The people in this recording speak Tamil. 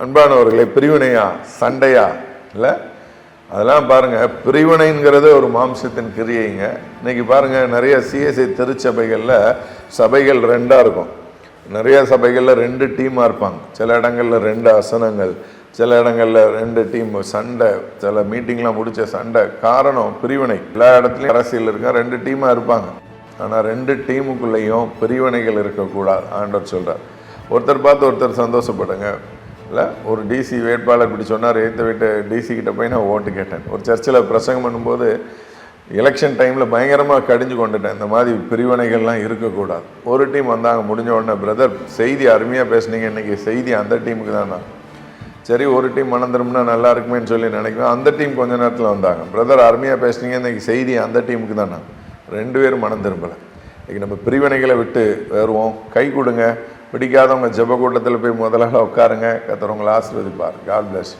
அன்பானவர்களே, பிரிவினையா சண்டையா இல்லை? அதெல்லாம் பாருங்கள், பிரிவினைங்கிறது ஒரு மாம்சத்தின் கிரியைங்க. இன்றைக்கி பாருங்கள், நிறைய சிஎஸ்ஐ திருச்சபைகளில் சபைகள் ரெண்டாக இருக்கும். நிறைய சபைகளில் 2 டீமாக இருப்பாங்க. சில இடங்களில் 2 அசனங்கள், சில இடங்களில் 2 டீம் சண்டை, சில மீட்டிங்லாம் முடித்த சண்டை. காரணம் பிரிவினை. எல்லா இடத்துலையும் அரசியல் இருக்க 2 டீமாக இருப்பாங்க. ஆனால் 2 டீமுக்குள்ளேயும் பிரிவினைகள் இருக்கக்கூடாது. ஆண்டவர் சொல்கிறார், ஒருத்தர் பார்த்து ஒருத்தர் சந்தோஷப்படுங்க. இல்லை, ஒரு டிசி வேட்பாளர் இப்படி சொன்னார், ஏற்ற வீட்டு டிசி கிட்ட போய் நான் ஓட்டு கேட்டேன். ஒரு சர்ச்சில் பிரசங்கம் பண்ணும்போது எலெக்ஷன் டைமில் பயங்கரமாக கடிஞ்சு கொண்டுட்டேன். இந்த மாதிரி பிரிவினைகள்லாம் இருக்கக்கூடாது. ஒரு டீம் வந்தாங்க, முடிஞ்ச உடனே பிரதர் செய்தி அருமையாக பேசுனீங்க, இன்றைக்கி செய்தி அந்த டீமுக்கு தான். நான் சரி, ஒரு டீம் மனம் திரும்பினா நல்லா இருக்குமேன்னு சொல்லி நினைக்கிறேன். அந்த டீம் கொஞ்ச நேரத்தில் வந்தாங்க, பிரதர் அருமையாக பேசுனீங்க, இன்றைக்கி செய்தி அந்த டீமுக்கு தான். நான் 2 பேரும் மனம் திரும்பலை. இன்றைக்கி நம்ம பிரிவினைகளை விட்டு வருவோம். கை கொடுங்க. பிடிக்காதவங்க ஜெப கூட்டத்தில் போய் முதலாக உட்காருங்க. கர்த்தர் உங்களை ஆசீர்வதிப்பார். God plus.